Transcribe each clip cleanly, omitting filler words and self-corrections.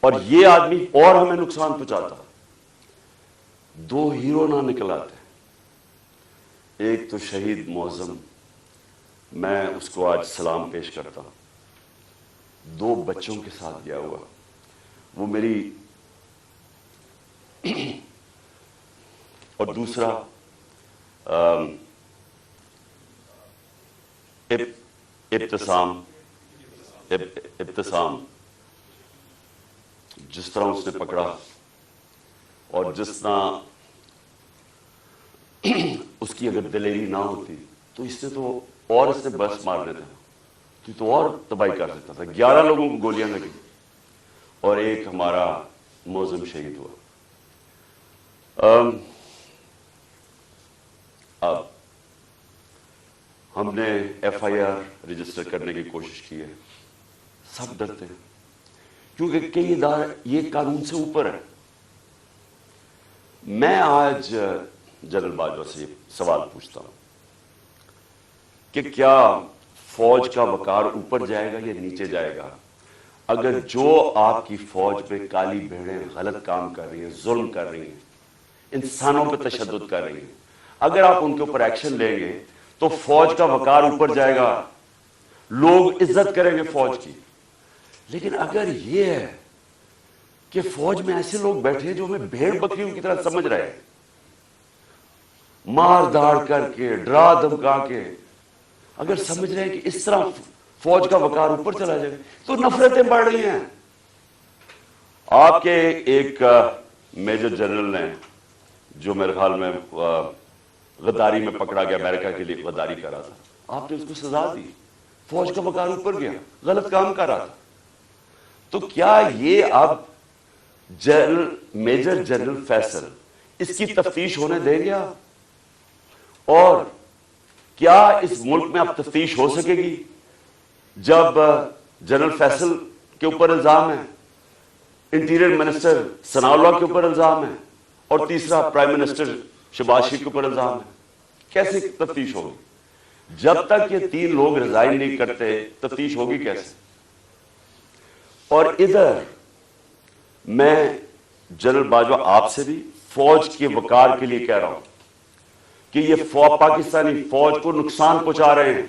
اور یہ آدمی اور ہمیں نقصان پہنچاتا. دو ہیرو نہ نکل آتے. ایک تو شہید معظم، میں اس کو آج سلام پیش کرتا ہوں، 2 بچوں کے ساتھ گیا ہوا. وہ میری اور دوسرا ابتسام، جس طرح اس نے پکڑا اور جس طرح اس کی اگر دلیری نہ ہوتی تو اس نے بس مار دیتا تو اور تباہی کر سکتا تھا. 11 لوگوں کو گولیاں لگی اور ایک ہمارا معظم شہید ہوا. اب ہم نے ایف آئی آر رجسٹر کرنے کی کوشش کی ہے. سب ڈرتے ہیں کیونکہ کئی ادارے یہ قانون سے اوپر ہے. میں آج جنرل باجوہ سے سوال پوچھتا ہوں کہ کیا فوج کا وقار اوپر جائے گا یا نیچے جائے گا اگر جو آپ کی فوج پہ کالی بھیڑیں غلط کام کر رہی ہیں، ظلم کر رہی ہیں، انسانوں پہ تشدد کر رہی ہیں، اگر آپ ان کے اوپر ایکشن لیں گے تو فوج کا وقار اوپر جائے گا، لوگ عزت کریں گے فوج کی. لیکن اگر یہ ہے کہ فوج میں ایسے لوگ بیٹھے ہیں جو ہمیں بھیڑ بکریوں کی طرح سمجھ رہے ہیں، مار داڑ کر کے، ڈرا دھمکا کے، اگر سمجھ رہے ہیں کہ اس طرح فوج کا وقار اوپر چلا جائے تو نفرتیں بڑھ رہی ہیں. آپ کے ایک میجر جنرل نے جو میرے خیال میں غداری میں پکڑا گیا، امریکہ کے لیے غداری کر رہا تھا، آپ نے اس کو سزا دی. فوج کا وقار اوپر گیا، غلط کام کر رہا تھا. تو کیا یہ اب میجر جنرل فیصل اس کی تفتیش ہونے دیں گے آپ؟ اور کیا اس ملک میں اب تفتیش ہو سکے گی جب جنرل فیصل کے اوپر الزام ہے، انٹیریئر منسٹر ثناء اللہ کے اوپر الزام ہے، اور تیسرا پرائم منسٹر شہباز شریف کے اوپر الزام ہے؟ کیسے تفتیش ہوگی؟ جب تک یہ 3 لوگ ریزائن نہیں کرتے تفتیش ہوگی کیسے؟ اور ادھر میں جنرل باجوہ آپ سے بھی فوج کے وقار کے لیے کہہ رہا ہوں کہ یہ پاکستانی فوج کو نقصان پہنچا رہے ہیں.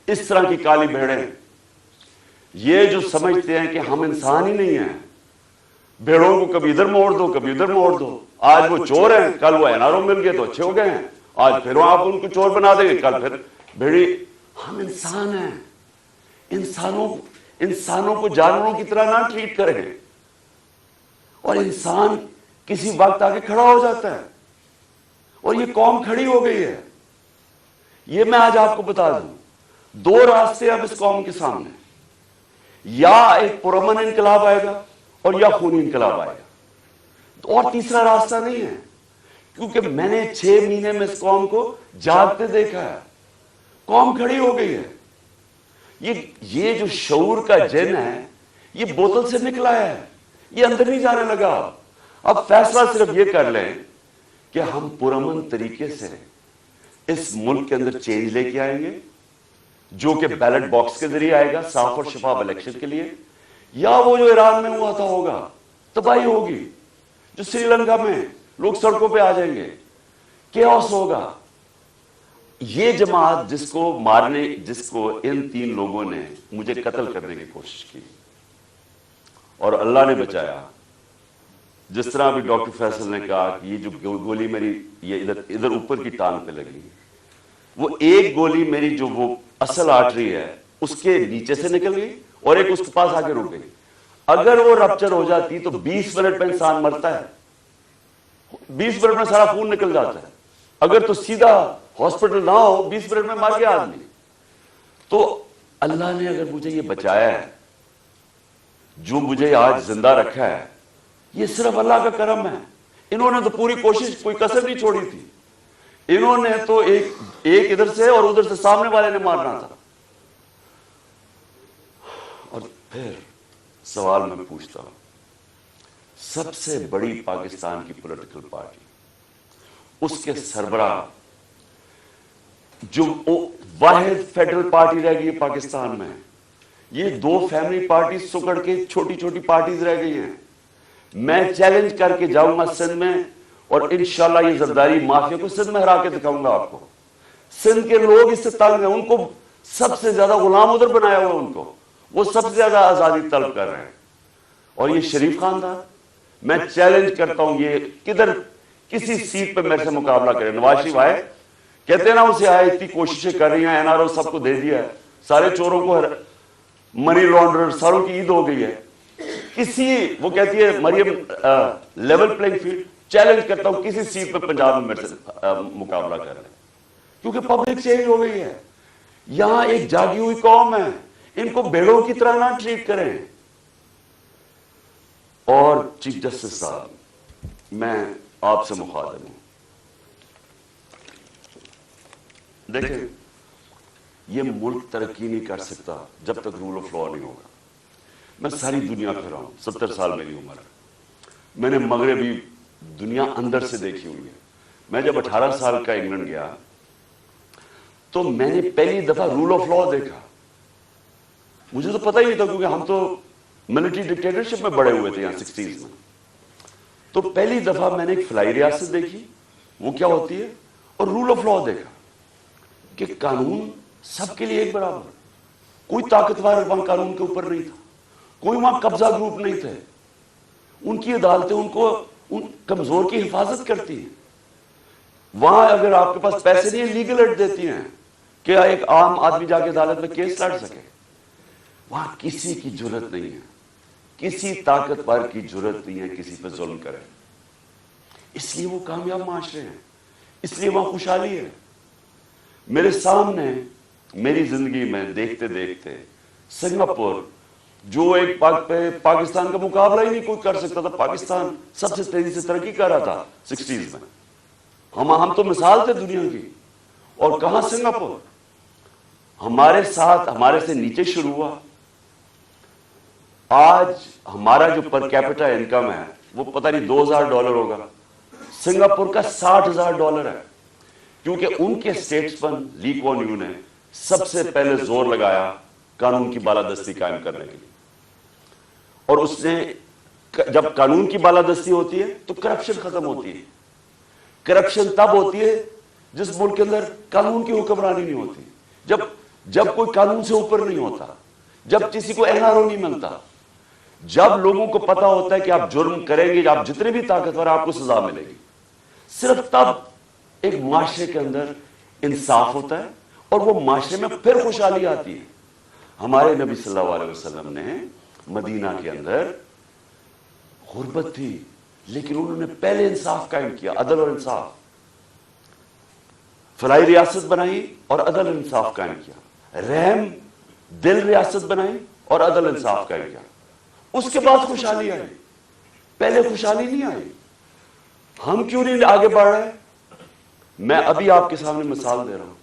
اس طرح کی کالی بھیڑیں، یہ جو سمجھتے ہیں کہ ہم انسان ہی نہیں ہیں، بھیڑوں کو کبھی ادھر موڑ دو کبھی ادھر موڑ دو. آج وہ چور ہیں، کل وہ این آر او مل گئے تو اچھے ہو گئے ہیں، آج پھر آپ ان کو چور بنا دیں گے، کل پھر بھیڑی. ہم انسان ہیں، انسانوں کو جانوروں کی طرح نہ ٹریٹ کریں. اور انسان کسی وقت آگے کھڑا ہو جاتا ہے، اور یہ قوم کھڑی ہو گئی ہے. یہ میں آج آپ کو بتا دوں، 2 راستے اب اس قوم کے سامنے، یا ایک پرامن انقلاب آئے گا اور یا خونی انقلاب آئے گا، اور تیسرا راستہ نہیں ہے. کیونکہ میں نے 6 مہینے میں اس قوم کو جاگتے دیکھا ہے. قوم کھڑی ہو گئی ہے. یہ جو شعور کا جن ہے یہ بوتل سے نکلا ہے، یہ اندر نہیں جانے لگا. اب فیصلہ صرف یہ کر لیں کہ ہم پرامن طریقے سے اس ملک کے اندر چینج لے کے آئیں گے، جو کہ بیلٹ باکس کے ذریعے آئے گا صاف اور شفاف الیکشن کے لیے، یا وہ جو ایران میں ہوا تھا ہوگا، تباہی ہوگی، جو سری لنکا میں لوگ سڑکوں پہ آ جائیں گے، کیوس ہوگا. یہ جماعت جس کو ان 3 لوگوں نے مجھے قتل کرنے کی کوشش کی اور اللہ نے بچایا. جس طرح ابھی ڈاکٹر فیصل نے کہا کہ یہ جو گولی میری یہ ادھر اوپر کی ٹانگ پہ لگی، وہ ایک گولی میری جو وہ اصل آرٹری ہے اس کے نیچے سے نکل گئی اور ایک اس کے پاس آگے رک گئی. اگر وہ رپچر ہو جاتی تو 20 منٹ میں انسان مرتا ہے، 20 منٹ میں سارا خون نکل جاتا ہے. اگر تو سیدھا ہاسپٹل نہ ہو 20 منٹ میں مر گیا آدمی. تو اللہ نے اگر مجھے یہ بچایا ہے، جو مجھے آج زندہ رکھا ہے، یہ صرف اللہ کا کرم ہے. انہوں نے تو پوری کوشش، کوئی کسر نہیں چھوڑی تھی. انہوں نے تو ایک ادھر سے اور ادھر سے سامنے والے نے مارنا تھا. اور پھر سوال میں پوچھتا ہوں، سب سے بڑی پاکستان کی پولیٹیکل پارٹی، اس کے سربراہ، جو واحد فیڈرل پارٹی رہ گئی ہے پاکستان میں، یہ 2 فیملی پارٹی سکڑ کے چھوٹی چھوٹی پارٹیز رہ گئی ہیں. میں چیلنج کر کے جاؤں گا سندھ میں اور انشاءاللہ یہ زرداری مافیا کو سندھ میں ہرا کے دکھاؤں گا آپ کو. سندھ کے لوگ اس سے تنگ ہیں, ان کو سب سے زیادہ غلام ادھر بنایا ہوا, ان کو وہ سب سے زیادہ آزادی طلب کر رہے ہیں. اور یہ شریف خاندان, میں چیلنج کرتا ہوں یہ کدھر کسی سیٹ پہ میرے سے مقابلہ کرے. نواز شریف آئے, کہتے ہیں نا اسے آئے, اتنی کوششیں کر رہی ہیں, این آر او سب کو دے دیا ہے, سارے چوروں کو منی لانڈرر ساروں کی عید ہو گئی ہے. کسی وہ کہتی ہے مریم لیول پلینگ فیلڈ, چیلنج کرتا ہوں کسی سیٹ پہ پنجاب میں میرے سے مقابلہ کر رہے ہیں, کیونکہ پبلک چینج ہو گئی ہے. یہاں ایک جاگی ہوئی قوم ہے, ان کو بیڑوں کی طرح نہ ٹریٹ کریں. اور چیف جسٹس صاحب, میں آپ سے مخاطب ہوں, دیکھیں یہ ملک ترقی نہیں کر سکتا جب تک رول آف لا نہیں ہوگا. میں ساری دنیا پھرا ہوں, 70 سال میری عمر ہے, میں نے مغربی دنیا اندر سے دیکھی ہوئی ہے. میں جب 18 سال کا انگلینڈ گیا تو میں نے پہلی دفعہ رول آف لا دیکھا. مجھے تو پتہ ہی نہیں تھا, کیونکہ ہم تو ملٹری ڈکٹیٹرشپ میں بڑے ہوئے تھے یہاں 60s میں. تو پہلی دفعہ میں نے ایک فلائی ریاست دیکھی, وہ کیا ہوتی ہے, اور رول آف لا دیکھا کہ قانون سب کے لیے ایک برابر, کوئی طاقتور وہاں قانون کے اوپر نہیں تھا, کوئی وہاں قبضہ گروپ نہیں تھے. ان کی عدالتیں ان کو ان کمزور کی حفاظت کرتی ہیں. وہاں اگر آپ کے پاس پیسے نہیں ہیں, لیگل ایڈ دیتی ہیں کہ ایک عام آدمی جا کے عدالت میں کیس لڑ سکے. وہاں کسی کی جرت نہیں ہے, کسی طاقتور کی جرت نہیں ہے کسی پہ ظلم کرے. اس لیے وہ کامیاب معاشرے ہیں, اس لیے وہاں خوشحالی ہے. میرے سامنے میری زندگی میں دیکھتے دیکھتے سنگاپور, جو ایک پاکستان کا مقابلہ ہی نہیں کوئی کر سکتا تھا, پاکستان سب سے تیزی سے ترقی کر رہا تھا 60s میں. ہم تو مثال تھے دنیا کی. اور کہاں سنگاپور, ہمارے ساتھ ہمارے سے نیچے شروع ہوا. آج ہمارا جو پر کیپٹا انکم ہے وہ پتہ نہیں $2000 ہوگا, سنگاپور کا $60,000 ہے. کیونکہ ان کے اسٹیٹسمن لی کوان یو نے سب سے پہلے زور لگایا قانون کی بالادستی قائم کرنے کے لیے. اور اس نے جب قانون کی بالادستی ہوتی ہے تو کرپشن ختم ہوتی ہے. کرپشن تب ہوتی ہے جس ملک کے اندر قانون کی حکمرانی نہیں ہوتی, جب کوئی قانون سے اوپر نہیں ہوتا, جب کسی کو این آر او نہیں ملتا, جب لوگوں کو پتا ہوتا ہے کہ آپ جرم کریں گے, آپ جتنے بھی طاقتور آپ کو سزا ملے گی. صرف تب ایک معاشرے کے اندر انصاف ہوتا ہے اور وہ معاشرے میں پھر خوشحالی آتی ہے. ہمارے نبی صلی اللہ علیہ وسلم نے مدینہ کے اندر غربت تھی, لیکن انہوں نے پہلے انصاف قائم کیا, عدل اور انصاف. فلائی ریاست بنائی اور عدل انصاف قائم کیا. رحم دل ریاست بنائی اور عدل انصاف قائم کیا. اس کے بعد خوشحالی آئی, پہلے خوشحالی نہیں آئی. ہم کیوں نہیں آگے بڑھ رہے؟ میں ابھی آپ کے سامنے مثال دے رہا ہوں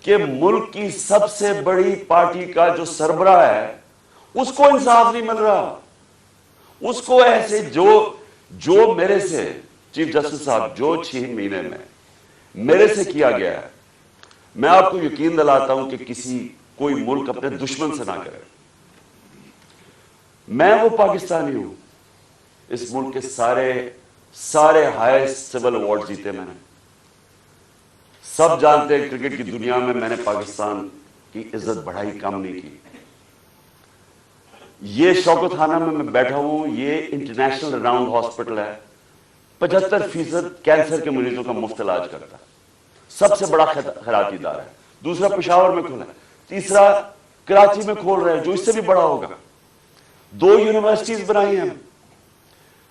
کہ ملک کی سب سے بڑی پارٹی کا جو سربراہ ہے اس کو انصاف نہیں مل رہا. اس کو ایسے جو میرے سے چیف جسٹس صاحب جو 6 مہینے میں میرے سے کیا گیا ہے, میں آپ کو یقین دلاتا ہوں کہ کوئی ملک اپنے دشمن سے نہ کرے. میں وہ پاکستانی ہوں, اس ملک کے سارے ہائیسٹ سول ایوارڈ جیتے میں نے. سب جانتے ہیں کرکٹ کی دنیا میں نے پاکستان کی عزت بڑھائی, کم نہیں کی. یہ شوکت خانہ میں بیٹھا ہوں, یہ انٹرنیشنل راؤنڈ ہاسپٹل ہے, 75% کینسر کے مریضوں کا مفت علاج کرتا ہے, سب سے بڑا خیراتی ادارہ ہے. دوسرا پشاور میں کھولا ہے, تیسرا کراچی میں کھول رہے ہیں جو اس سے بھی بڑا ہوگا. 2 یونیورسٹیز بنائی ہیں,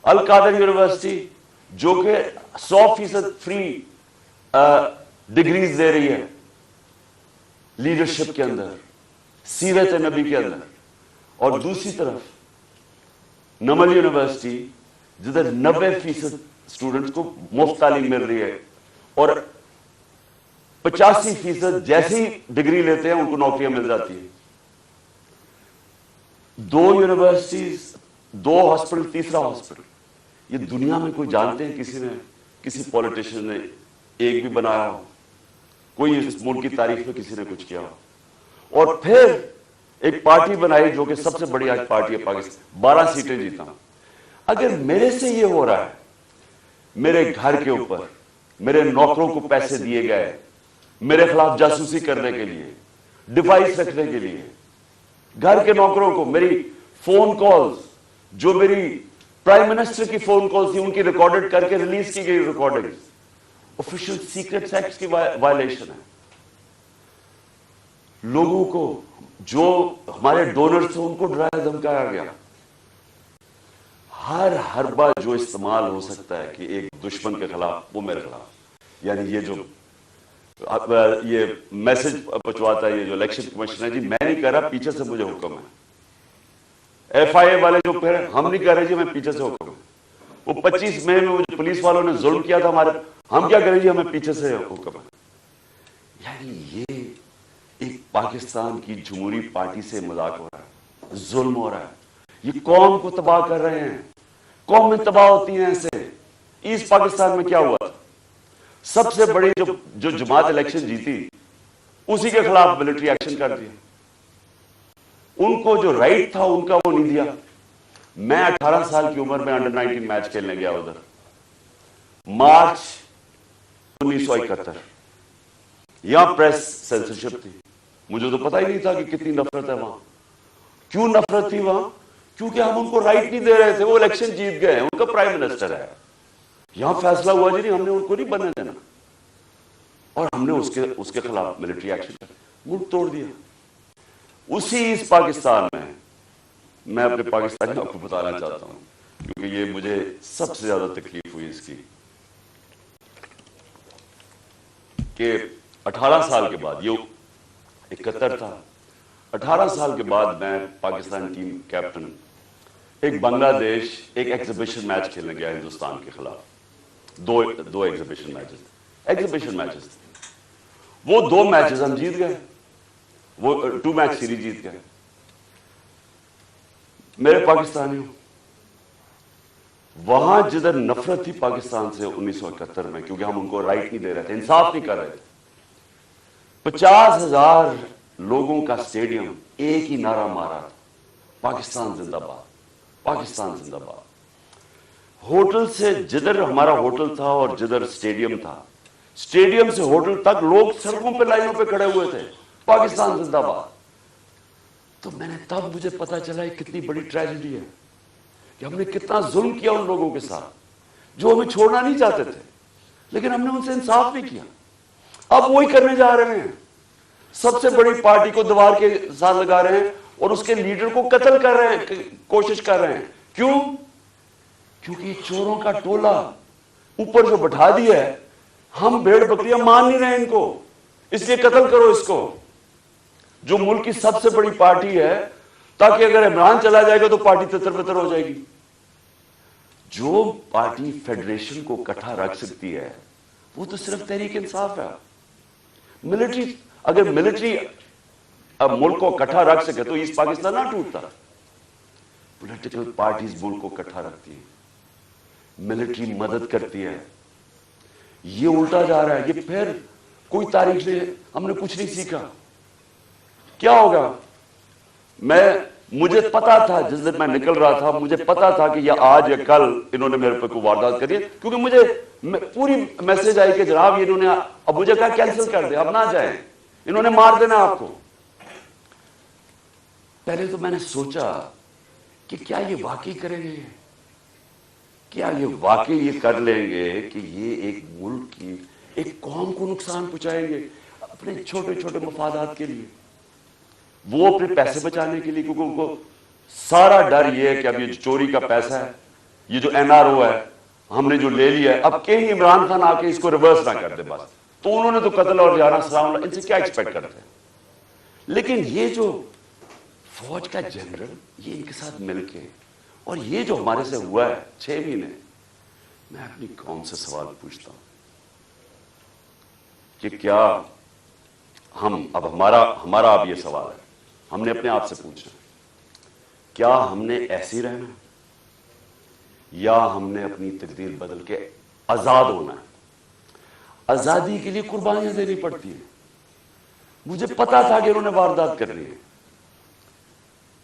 القادر یونیورسٹی جو کہ 100% فری ڈگریز دے رہی ہے لیڈرشپ کے اندر, سیرت نبی کے اندر, اور دوسری طرف نمل یونیورسٹی جدھر 90% اسٹوڈنٹس کو مفت تعلیم مل رہی ہے اور 85% جیسی ڈگری لیتے ہیں ان کو نوکریاں مل جاتی ہیں. 2 یونیورسٹیز, 2 ہاسپٹل, تیسرا ہاسپٹل. یہ دنیا میں کوئی جانتے ہیں کسی پولیٹیشین نے ایک بھی بنایا ہو, کوئی اس ملک کی تاریخ میں کسی نے کچھ کیا ہو. اور پھر ایک پارٹی بنائی جو کہ سب سے بڑی آج پارٹی ہے پاکستان, 12 سیٹیں جیتا. اگر میرے سے یہ ہو رہا ہے، میرے گھر کے اوپر میرے نوکروں کو پیسے دیے گئے میرے خلاف جاسوسی کرنے کے لیے، ڈیوائس رکھنے کے لیے، گھر کے نوکروں کو میری فون کالز، جو میری پرائم منسٹر کی فون کالز تھی ان کی ریکارڈڈ کر کے ریلیز کی گئی ریکارڈنگ آفیشل سیکریٹس ایکٹ کی وائلیشن ہے. لوگوں کو جو ہمارے ڈونرز تھے ان کو ڈرایا دھمکایا گیا. ہر حربہ جو استعمال ہو سکتا ہے کہ ایک دشمن کے خلاف وہ میرے خلاف، یعنی یہ جو یہ میسج پہنچواتا ہے یہ جو الیکشن کمیشن ہے، جی میں نہیں کہہ رہا، پیچھے سے مجھے حکم ہے. ایف آئی اے والے جو کہہ رہے ہیں ہم نہیں کہہ رہے جی میں پیچھے سے حکم ہے. وہ 25 مئی میں جو پولیس والوں نے ظلم کیا تھا ہمارے، ہم کیا کریں جی ہمیں پیچھے سے حکم ہے. یعنی یہ ایک پاکستان کی جمہوری پارٹی سے مذاق ہو رہا ہے، ظلم ہو رہا ہے. یہ قوم کو تباہ کر رہے ہیں. قومیں تباہ ہوتی ہیں ایسے. ایسٹ پاکستان میں کیا ہوا تھا؟ سب سے بڑی جو جماعت الیکشن جیتی اسی کے خلاف ملٹری ایکشن کر دیا. ان کو جو رائٹ تھا ان کا وہ نہیں دیا. میں 18 سال کی عمر میں انڈر 19 میچ کھیلنے گیا ادھر، مارچ 1971. یہاں پریس سینسرشپ تھی. مجھے تو پتہ ہی نہیں تھا کہ کتنی نفرت ہے وہاں. کیوں نفرت تھی وہاں؟ کیونکہ ہم ان کو رائٹ نہیں دے رہے تھے. وہ الیکشن جیت گئے، ان کا پرائم منسٹر ہے. یہاں فیصلہ ہوا جی نہیں ہم نے ان کو نہیں بننے دینا، اور ہم نے اس کے خلاف ملٹری ایکشن کر ملک توڑ دیا. اسی اس پاکستان میں اپنے پاکستانیوں کو بتانا چاہتا ہوں کیونکہ یہ مجھے سب سے زیادہ تکلیف ہوئی اس کی، کہ 18 سال کے بعد، یہ 71 تھا، 18 سال کے بعد میں پاکستان ٹیم کیپٹن ایک بنگلہ دیش ایک ایگزیبیشن میچ کھیلنے گیا ہندوستان کے خلاف. دو ایگزیبیشن میچز. وہ 2 میچز ہم جیت گئے، وہ 2 میچ سیریز جیت گئے. میرے پاکستانیوں، وہاں جدھر نفرت تھی پاکستان سے 1971 میں، کیونکہ ہم ان کو رائٹ نہیں دے رہے تھے، انصاف نہیں کر رہے تھے، 50,000 لوگوں کا سٹیڈیم ایک ہی نعرہ مارا، پاکستان زندہ باد، پاکستان زندہ باد. ہوٹل سے جدھر ہمارا ہوٹل تھا اور جدھر سٹیڈیم تھا، سٹیڈیم سے ہوٹل تک لوگ سڑکوں پہ لائنوں پہ کھڑے ہوئے تھے، پاکستان زندہ باد. تو میں نے تب مجھے پتا چلا یہ کتنی بڑی ٹریجڈی ہے کہ ہم نے کتنا ظلم کیا ان لوگوں کے ساتھ جو ہمیں چھوڑنا نہیں چاہتے تھے، لیکن ہم نے ان سے انصاف نہیں کیا. اب وہی کرنے جا رہے ہیں. سب سے بڑی پارٹی کو دیوار کے ساتھ لگا رہے ہیں اور اس کے لیڈر کو قتل کر رہے ہیں، کوشش کر رہے ہیں. کیوں؟ کیونکہ چوروں کا ٹولہ اوپر جو بٹھا دیا ہے، ہم بھیڑ بکریاں مان نہیں رہے ان کو، اس لیے قتل کرو اس کو، جو ملک کی سب سے بڑی پارٹی ہے، تاکہ اگر عمران چلا جائے گا تو پارٹی تتر بتر ہو جائے گی. جو پارٹی فیڈریشن کو اکٹھا رکھ سکتی ہے وہ تو صرف تحریک انصاف ہے. ملٹری، اگر ملٹری اب ملک کو اکٹھا رکھ سکے تو ایسٹ پاکستان نہ ٹوٹتا. پولیٹیکل پارٹیز ملک کو اکٹھا رکھتی ہیں، ملٹری مدد کرتی ہے. یہ الٹا جا رہا ہے. یہ پھر کوئی تاریخ سے ہم نے کچھ نہیں سیکھا. کیا ہوگا؟ مجھے پتا تھا جس دن میں نکل رہا تھا، مجھے پتا تھا کہ یہ آج یا کل انہوں نے میرے پہ کوئی واردات کری ہے، کیونکہ مجھے پوری میسج آئی کہ جناب انہوں نے اب مجھے کہا کینسل کر دیں، اب نہ جائیں، انہوں نے مار دینا آپ کو. پہلے تو میں نے سوچا کہ کیا یہ واقعی کریں گے، کیا یہ واقعی یہ کر لیں گے کہ یہ ایک ملک کی ایک قوم کو نقصان پہنچائیں گے اپنے چھوٹے چھوٹے مفادات کے لیے، وہ اپنے پیسے بچانے کے لیے. کیونکہ ان کو سارا ڈر یہ ہے کہ اب یہ چوری کا پیسہ ہے، یہ جو این آر او ہے ہم نے جو لے لیا ہے، اب کہیں عمران خان آ کے اس کو ریورس نہ کر دے بس. تو انہوں نے تو قتل اور جانا سلام اللہ، ان سے کیا ایکسپیکٹ کرتے ہیں. لیکن یہ جو فوج کا جنرل، یہ ان کے ساتھ مل کے، اور یہ جو ہمارے سے ہوا ہے 6 مہینے، میں اپنی قوم سے سوال پوچھتا ہوں کہ کیا ہم اب ہمارا اب یہ سوال ہے، ہم نے اپنے آپ سے پوچھنا، کیا ہم نے ایسے رہنا یا ہم نے اپنی تقدیر بدل کے آزاد ہونا ہے؟ آزادی کے لیے قربانیاں دینی پڑتی ہیں. مجھے پتا تھا کہ انہوں نے واردات کرنی ہے،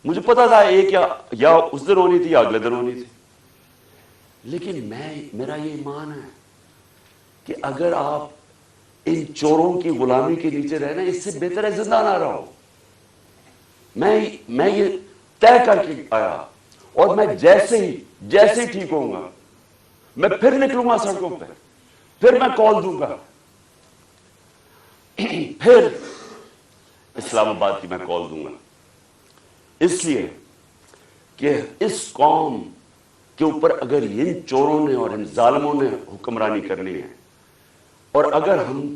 مجھے پتا تھا ایک یا اس دن ہونی تھی یا اگلے دن ہونی تھی. لیکن میرا یہ ایمان ہے کہ اگر آپ ان چوروں کی غلامی کے نیچے رہنا، اس سے بہتر ہے زندہ نہ رہو. میں یہ طے کر کے آیا، اور میں جیسے ہی ٹھیک ہوں گا میں پھر نکلوں گا سڑکوں پہ، پھر میں کال دوں گا، پھر اسلام آباد کی میں کال دوں گا. اس لیے کہ اس قوم کے اوپر اگر ان چوروں نے اور ان ظالموں نے حکمرانی کرنی ہے، اور اگر ہم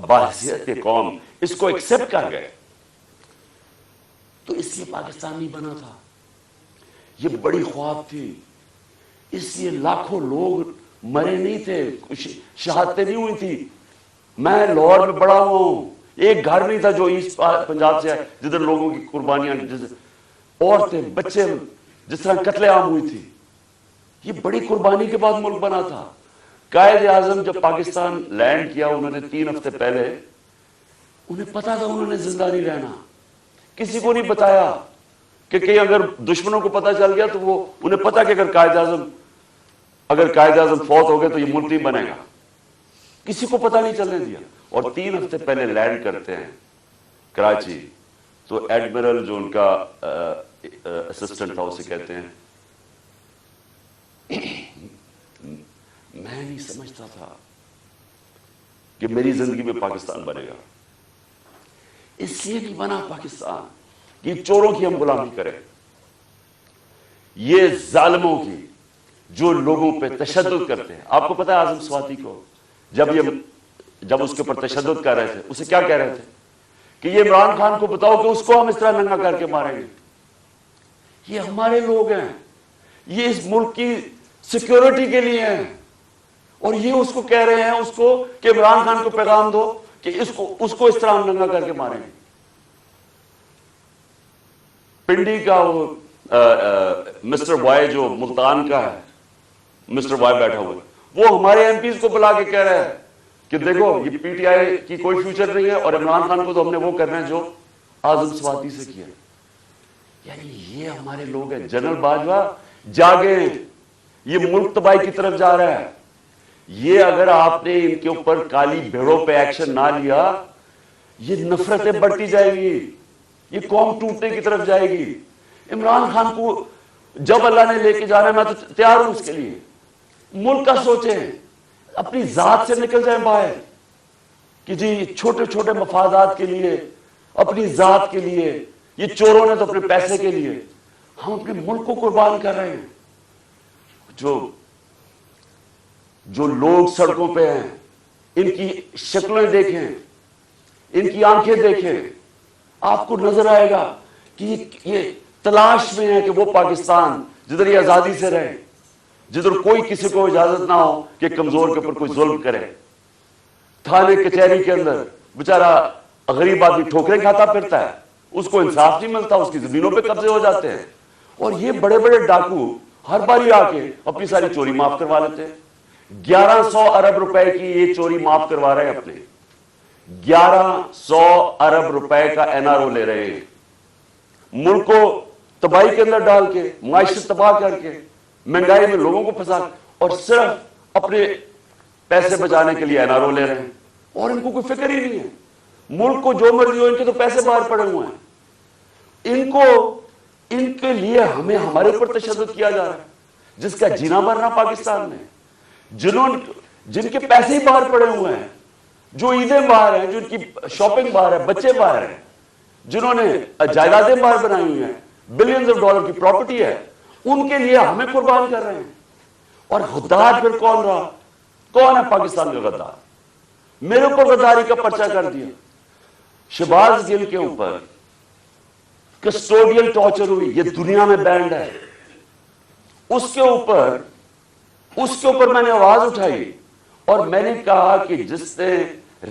بحیثیت قوم اس کو ایکسپٹ کر گئے، تو اس لیے پاکستان نہیں بنا تھا. یہ بڑی خواب تھی، اس لیے لاکھوں لوگ مرے نہیں تھے، شہادتیں نہیں ہوئی تھی. میں لاہور میں بڑا ہوا ہوں، ایک گھر نہیں تھا جو ایسٹ پنجاب سے ہے جدھر لوگوں کی قربانیاں، عورتیں بچے جس طرح قتل عام ہوئی تھی. یہ بڑی قربانی کے بعد ملک بنا تھا. قائد اعظم جب پاکستان لینڈ کیا، انہوں نے 3 ہفتے پہلے، انہیں پتا تھا انہوں نے زندہ نہیں رہنا. کسی کو نہیں بتایا کہ اگر دشمنوں کو پتا چل گیا تو وہ انہیں پتا کہ اگر قائد اعظم فوت ہو گئے تو یہ ملک نہیں بنے گا. کسی کو پتا نہیں چلنے دیا. اور 3 ہفتے پہلے لینڈ کرتے ہیں کراچی، تو ایڈمرل جو ان کا اسسٹنٹ تھا اسے کہتے ہیں، میں نہیں سمجھتا تھا کہ میری زندگی میں پاکستان بنے گا. اس لیے نہیں بنا پاکستان کہ چوروں کی ہم غلامی کریں، یہ ظالموں کی جو لوگوں پہ تشدد کرتے ہیں. آپ کو پتا ہے اعظم سواتی کو جب اس کے اوپر تشدد کر رہے تھے، اسے کیا کہہ رہے تھے کہ یہ عمران خان کو بتاؤ کہ اس کو ہم اس طرح ننگا کر کے ماریں گے. یہ ہمارے لوگ ہیں، یہ اس ملک کی سیکیورٹی کے لیے ہیں، اور یہ اس کو کہہ رہے ہیں اس کو کہ عمران خان کو پیغام دو کہ اس کو اس طرح ہم ننگا کر کے ماریں گے. پنڈی کا وہ مسٹر وائے جو ملتان کا ہے، مسٹر وائے بیٹھا ہوا ہے، وہ ہمارے ایم پیز کو بلا کے کہہ رہا ہے کہ دیکھو یہ پی ٹی آئی کی کوئی فیوچر نہیں ہے، اور عمران خان کو تو ہم نے وہ کرنا ہے جو اعظم سواتی سے کیا. یعنی یہ ہمارے لوگ ہیں. جنرل باجوہ جاگیں، یہ ملک تباہی کی طرف جا رہا ہے. یہ اگر آپ نے ان کے اوپر کالی بھیڑوں پہ ایکشن نہ لیا، یہ نفرتیں بڑھتی جائے گی، یہ قوم ٹوٹنے کی طرف جائے گی. عمران خان کو جب اللہ نے لے کے جانا ہے میں تو تیار ہوں اس کے لیے. ملک کا سوچیں، اپنی ذات سے نکل جائیں باہر کہ جی چھوٹے چھوٹے مفادات کے لیے، اپنی ذات کے لیے، یہ چوروں نے تو اپنے پیسے کے لیے، ہم اپنے ملک کو قربان کر رہے ہیں. جو لوگ سڑکوں پہ ہیں، ان کی شکلیں دیکھیں، ان کی آنکھیں دیکھیں، آپ کو نظر آئے گا کہ یہ تلاش میں ہے کہ وہ پاکستان جدھر یہ آزادی سے رہے، جدھر کوئی کسی کو اجازت نہ ہو کہ کمزور کے اوپر کوئی ظلم کرے. تھانے کچہری کے اندر بیچارہ غریب آدمی ٹھوکریں کھاتا پھرتا ہے، اس کو انصاف نہیں ملتا، اس کی زمینوں پہ قبضے ہو جاتے ہیں. اور یہ بڑے بڑے ڈاکو ہر باری آ کے اپنی ساری چوری معاف کروا لیتے ہیں. 1100 ارب روپے کی یہ چوری معاف کروا رہے ہیں اپنے، 1100 ارب روپے کا این آر او لے رہے ہیں. ملک کو تباہی کے اندر ڈال کے، معیشت تباہ کر کے، مہنگائی میں لوگوں کو پھنسا، اور صرف اپنے پیسے بچانے کے لیے این آر او لے رہے ہیں. اور ان کو کوئی فکر ہی نہیں ہے. ملک کو جو مرضی ہو، ان کے تو پیسے باہر پڑے ہوئے ہیں. ان کے لیے ہمارے اوپر تشدد کیا جا رہا ہے، جس کا جینا مرنا پاکستان میں، جن کے پیسے ہی باہر پڑے ہوئے ہیں، جو عیدیں باہر ہیں، جو ان کی شاپنگ باہر ہے، بچے باہر ہیں، جنہوں نے جائیدادیں باہر بنائی ہوئی ہیں، بلینز آف ڈالر کی پراپرٹی ہے، ان کے لیے ہمیں قربان کر رہے ہیں. اور غدار پھر کون رہا؟ کون ہے پاکستان کا غدار؟ میرے اوپر غداری کا پرچہ کر دیا. شہباز گل کے اوپر کسٹوڈیل ٹارچر ہوئی، یہ دنیا میں بینڈ ہے. اس کے اوپر میں نے آواز اٹھائی، اور میں نے کہا کہ جس نے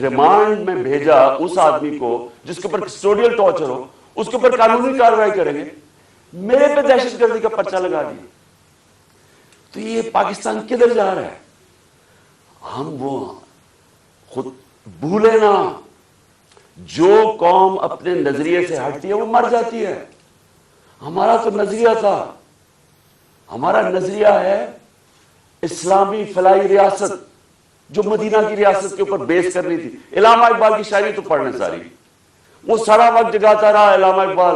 ریمانڈ میں بھیجا اس آدمی کو جس کے اوپر کسٹوڈیل ٹارچر ہو، اس کے اوپر قانونی کارروائی کریں گے. میرے پہ دہشت گردی کا پرچہ لگا دیا. تو یہ پاکستان کدھر جا رہا ہے؟ ہم وہ خود بھولے نا، جو قوم اپنے نظریے سے ہٹتی ہے وہ مر جاتی ہے. ہمارا تو نظریہ تھا، ہمارا نظریہ ہے اسلامی فلاحی ریاست جو مدینہ کی ریاست کے اوپر بیس کرنی تھی. علامہ اقبال کی شاعری تو پڑھنے ساری, وہ سارا وقت جگاتا رہا علامہ اقبال,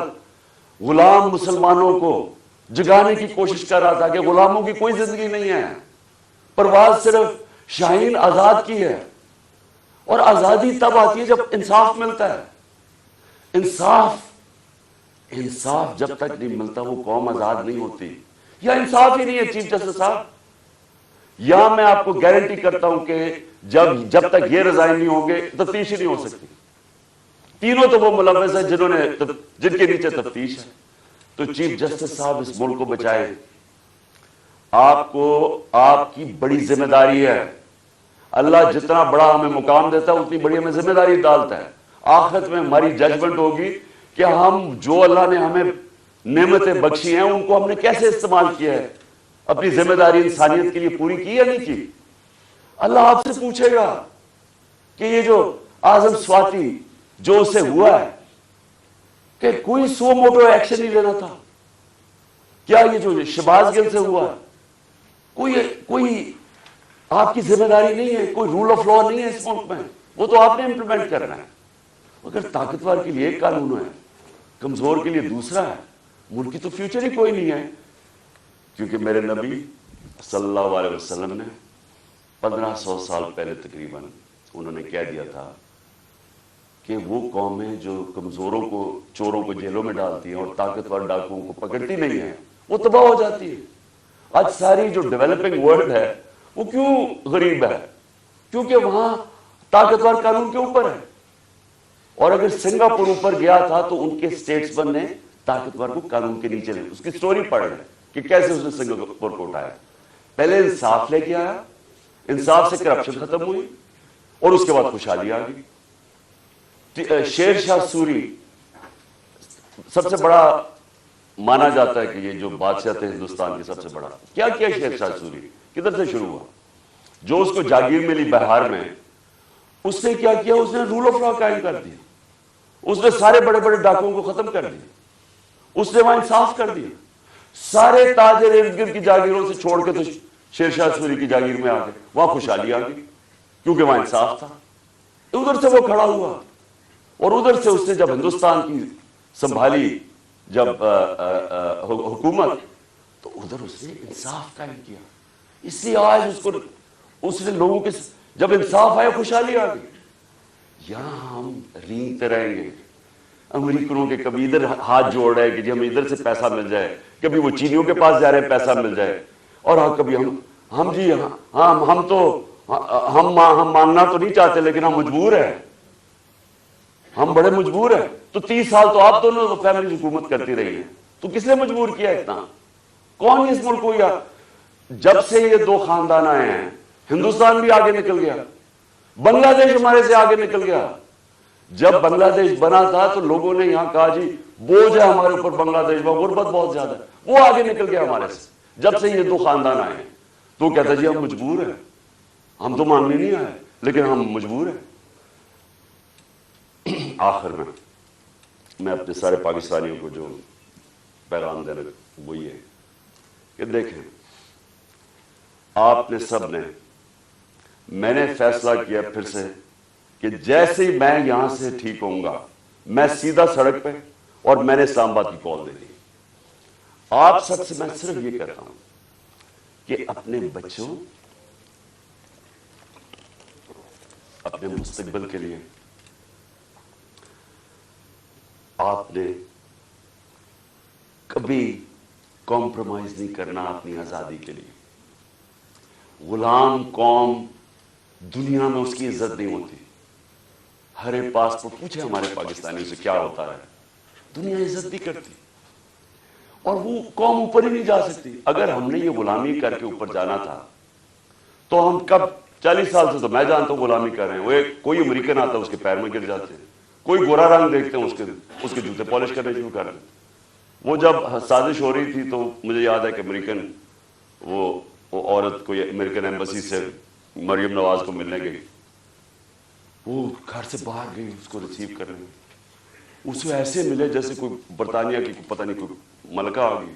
غلام مسلمانوں کو جگانے کی کوشش کر رہا تھا کہ غلاموں کی کوئی زندگی نہیں ہے, پرواز صرف شاہین آزاد کی ہے. اور آزادی تب آتی ہے جب انصاف ملتا ہے. انصاف جب تک نہیں ملتا وہ قوم آزاد نہیں ہوتی. یا انصاف ہی نہیں ہے چیف جسٹس صاحب, یا میں آپ کو گارنٹی کرتا ہوں کہ جب تک یہ ریزائن نہیں ہوں گے تفتیش ہی نہیں ہو سکتی. تینوں تو وہ ملوث ہیں جن کے نیچے تفتیش ہے. تو چیف جسٹس صاحب اس ملک کو بچائے. آپ کی بڑی ذمہ داری ہے. اللہ جتنا بڑا ہمیں مقام دیتا ہے اتنی بڑی ہمیں ذمہ داری ڈالتا ہے. آخرت میں ہماری ججمنٹ ہوگی کہ ہم جو اللہ نے ہمیں نعمتیں بخشی ہیں ان کو ہم نے کیسے استعمال کیا ہے, اپنی ذمہ داری انسانیت کے لیے پوری کی یا نہیں کی. اللہ آپ سے پوچھے گا کہ یہ جو اعظم سواتی جو اسے ہوا ہے کہ کوئی سو موٹو ایکشن نہیں لینا تھا. کیا یہ جو شہباز گل سے ہوا ہے کوئی آپ کی ذمہ داری نہیں ہے, کوئی رول آف لا نہیں ہے اس ملک میں, وہ تو آپ نے امپلیمنٹ کرنا ہے. اگر طاقتور کے لیے ایک قانون ہے, کمزور کے لیے دوسرا ہے, ملک کی تو فیوچر ہی کوئی نہیں ہے. کیونکہ میرے نبی صلی اللہ علیہ وسلم نے 1500 سال پہلے تقریباً انہوں نے کہہ دیا تھا کہ وہ قومیں جو کمزوروں کو, چوروں کو جیلوں میں ڈالتی ہیں اور طاقتور ڈاکوؤں کو پکڑتی نہیں ہیں وہ تباہ ہو جاتی ہے. آج ساری جو ڈیولپنگ ورلڈ ہے وہ کیوں غریب ہے؟ کیونکہ وہاں طاقتور قانون کے اوپر ہے. اور اگر سنگاپور اوپر گیا تھا تو ان کے اسٹیٹسمن نے طاقتور کو قانون کے نیچے لے, اس کی سٹوری پڑھ رہے کہ کیسے اس نے سنگاپور کو اٹھایا. پہلے انصاف لے کے آیا, انصاف سے کرپشن ختم ہوئی اور اس کے بعد خوشحالی آ گئی. شیر شاہ سوری سب سے بڑا مانا جاتا ہے کہ یہ جو بادشاہ تھے ہندوستان کے سب سے بڑا. کیا کیا شیر شاہ سوری, کدھر سے شروع ہوا؟ جو اس کو جاگیر ملی بہار میں, اس نے کیا کیا, اس نے رول آف لا قائم کر دیا. اس نے سارے بڑے بڑے ڈاکوؤں کو ختم کر دیا. اس نے وہاں انصاف کر دیا. سارے تاجر ارد گرد کی جاگیروں سے چھوڑ کے تو شیر شاہ سوری کی جاگیر میں آ گئے. وہاں خوشحالی آ گئی کیونکہ وہاں انصاف تھا. ادھر سے وہ کھڑا ہوا اور ادھر سے اس نے جب ہندوستان کی سنبھالی جب حکومت, تو ادھر اس نے انصاف قائم کیا. اس لیے آج اس نے لوگوں کے جب انصاف آیا خوشحالی آ گئی. یہاں ہم رینگتے رہیں گے امریکنوں کے, کبھی ادھر ہاتھ جوڑ رہے ہیں کہ جی ہمیں ادھر سے پیسہ مل جائے, کبھی وہ چینیوں کے پاس جا رہے ہیں پیسہ مل جائے, اور کبھی ہم مانگنا تو نہیں چاہتے لیکن ہم مجبور ہیں, ہم بڑے مجبور ہیں. تو 30 سال تو آپ دونوں فیملی حکومت کرتی رہی ہیں, تو کس نے مجبور کیا اتنا؟ کون اس ملک کو؟ یا جب سے یہ دو خاندان آئے ہیں ہندوستان بھی آگے نکل گیا, بنگلہ دیش ہمارے سے آگے نکل گیا. جب بنگلہ دیش بنا تھا تو لوگوں نے یہاں کہا جی بوجھ ہے ہمارے اوپر بنگلہ دیش میں, غربت بہت زیادہ ہے, وہ آگے نکل گیا ہمارے سے. جب سے یہ دو خاندان آئے ہیں تو کہتا جی ہم مجبور ہیں, ہم تو مانگنے نہیں آئے لیکن ہم مجبور ہیں. آخر میں اپنے سارے پاکستانیوں کو جو پیغام دینا وہ یہ ہے کہ دیکھیں, آپ نے سب نے, میں نے فیصلہ کیا پھر سے کہ جیسے ہی میں یہاں سے ٹھیک ہوں گا میں سیدھا سڑک پہ, اور میں نے اسلام آباد کی کال دے دی. آپ سب سے میں صرف یہ کہتا ہوں کہ اپنے بچوں, اپنے مستقبل کے لیے آپ نے کبھی کمپرومائز نہیں کرنا اپنی آزادی کے لیے. غلام قوم دنیا میں اس کی عزت نہیں ہوتی. ہر ایک پاسپورٹ پوچھے ہمارے پاکستانیوں سے کیا ہوتا ہے, دنیا عزت نہیں کرتی, اور وہ قوم اوپر ہی نہیں جا سکتی. اگر ہم نے یہ غلامی کر کے اوپر جانا تھا تو ہم کب 40 سال سے, تو میں جانتا ہوں غلامی کر رہے ہیں, وہ کوئی امریکن آتا ہے اس کے پیر میں گر جاتے ہیں, کوئی گورا رنگ دیکھتے ہیں اس کے جوتے پالش کرنے شروع کر رہے ہیں. وہ جب سازش ہو رہی تھی تو مجھے یاد ہے کہ امریکن وہ عورت کوئی امریکن ایمبیسی سے مریم نواز کو ملنے گئی, وہ گھر سے باہر گئی اس کو ریسیو کرنے میں, اسے ایسے ملے جیسے کوئی برطانیہ کی پتہ نہیں کوئی ملکہ آ گئی.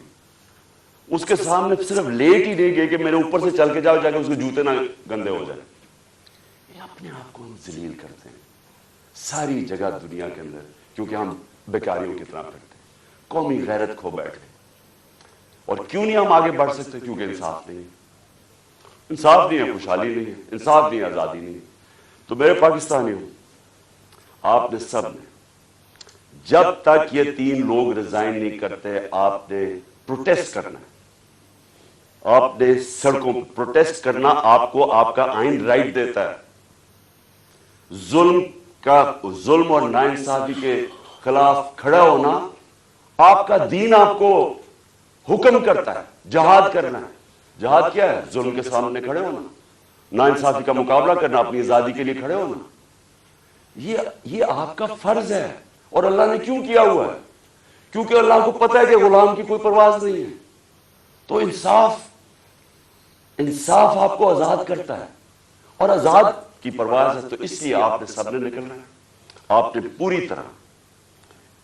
اس کے سامنے صرف لیٹ ہی نہیں گئے کہ میرے اوپر سے چل کے جاؤ جا کے اس کے جوتے نہ گندے ہو جائیں. یہ اپنے آپ کو ہم ذلیل کرتے ہیں ساری جگہ دنیا کے اندر، کیونکہ ہم بیکاریوں کی طرح پھرتے ہیں، قومی غیرت کھو بیٹھے. اور کیوں نہیں ہم آگے بڑھ سکتے؟ کیونکہ انصاف نہیں ہے، انصاف نہیں ہے، خوشحالی نہیں ہے، انصاف نہیں ہے، آزادی نہیں ہے. تو میرے پاکستانیوں، آپ نے سب نے جب تک یہ 3 لوگ ریزائن نہیں کرتے آپ نے پروٹیسٹ کرنا ہے. آپ نے سڑکوں پر پروٹیسٹ کرنا، آپ کو آپ کا آئین رائٹ دیتا ہے. ظلم اور ناانصافی کے خلاف کھڑا ہونا آپ کا دین آپ کو حکم کرتا ہے. جہاد کرنا ہے. جہاد کیا ہے؟ ظلم کے سامنے کھڑے ہونا، ناانصافی کا مقابلہ کرنا، اپنی آزادی کے لیے کھڑے ہونا. یہ آپ کا فرض ہے. اور اللہ نے کیوں کیا ہوا ہے؟ کیونکہ اللہ کو پتہ ہے کہ غلام کی کوئی پرواز نہیں ہے. تو انصاف آپ کو آزاد کرتا ہے، اور آزاد کی پرواز ہے. تو اس لیے آپ نے سب نے نکلنا ہے، آپ نے پوری طرح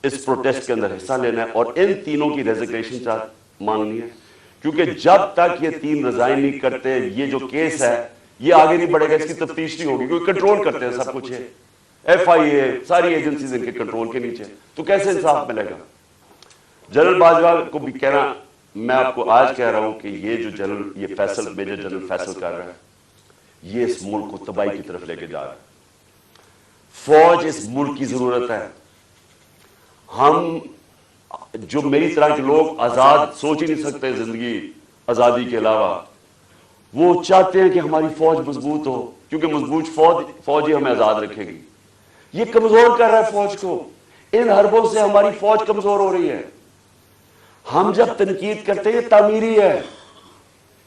اس پروٹیسٹ کے اندر حصہ لینا ہے اور ان تینوں کی ریزگنیشن مانگنی ہے. کیونکہ جب تک یہ 3 ریزائن نہیں کرتے، یہ جو کیس ہے یہ آگے نہیں بڑھے گا، اس کی تفتیش نہیں ہوگی، کیونکہ کنٹرول کرتے ہیں سب کچھ ہے. ایف آئی اے ساری ایجنسیز ان کے کنٹرول کے نیچے، تو کیسے انصاف ملے گا؟ جنرل باجوہ کو بھی کہنا، میں آپ کو آج کہہ رہا ہوں کہ یہ فیصل میجر جنرل فیصل کر رہا ہے، یہ اس ملک کو تباہی کی طرف لے کے جا رہا ہے. فوج اس ملک کی ضرورت ہے. ہم جو میری طرح کے لوگ آزاد سوچ ہی نہیں سکتے زندگی آزادی کے علاوہ، وہ چاہتے ہیں کہ ہماری فوج مضبوط ہو، کیونکہ مضبوط فوج ہی ہمیں آزاد رکھے گی. یہ کمزور کر رہا ہے فوج کو. ان حربوں سے ہماری فوج کمزور ہو رہی ہے. ہم جب تنقید کرتے ہیں یہ تعمیری ہے،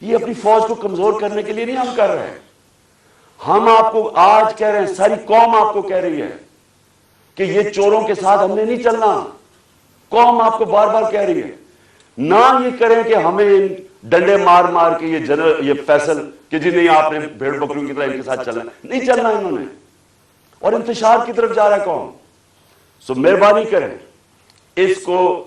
یہ اپنی فوج کو کمزور کرنے کے لیے نہیں ہم کر رہے. ہم آپ کو آج کہہ رہے ہیں، ساری قوم آپ کو کہہ رہی ہے کہ یہ چوروں کے ساتھ ہم نے نہیں چلنا. قوم آپ کو بار بار کہہ رہی ہے. نہ یہ کریں کہ ہمیں ڈنڈے مار مار کے یہ فیصل کہ جی نہیں آپ نے بھیڑ بکریوں کی طرح ان کے ساتھ چلنا، نہیں چلنا انہوں نے، اور انتشار کی طرف جا رہا ہے قوم. سو مہربانی کریں، اس کو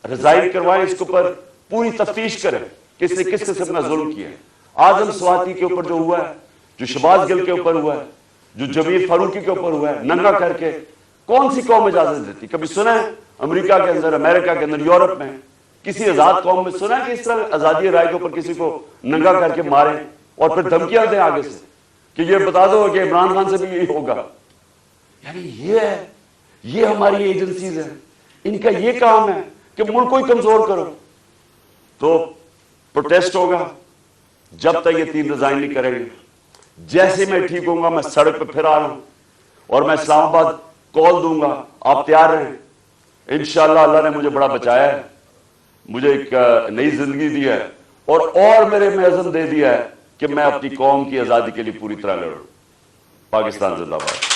ریزائن کروائیں، اس کے اوپر پوری تفتیش کریں کس نے کس قسم کا ظلم کیا ہے. اعظم سواتی کے اوپر جو ہوا ہے، جو شہباز گل کے اوپر ہوا ہے، جو جمیل فاروقی کے اوپر ہوا ہے، ننگا کر کے، کون سی قوم اجازت دیتی؟ کبھی سنا ہے امریکہ کے اندر، امریکہ کے اندر، یورپ میں کسی آزاد قوم میں سنا ہے کہ اس طرح آزادی رائے کے اوپر کسی کو ننگا کر کے ماریں اور پھر دھمکیاں دیں آگے سے کہ یہ بتا دو کہ عمران خان سے بھی یہی ہوگا؟ یعنی یہ ہماری ایجنسیز ہیں، ان کا یہ کام ہے کہ ملک کو ہی کمزور کرو. تو پروٹیسٹ ہوگا جب تک یہ 3 ریزائن نہیں کریں گے. جیسے میں ٹھیک ہوں گا میں سڑک پہ پھر آ رہا ہوں اور میں اسلام آباد کال دوں گا، آپ تیار رہیں. انشاءاللہ اللہ نے مجھے بڑا بچایا ہے، مجھے ایک نئی زندگی دی ہے اور میرے میں عزم دے دیا ہے کہ میں اپنی قوم کی آزادی کے لیے پوری طرح لڑوں. پاکستان زندہ باد.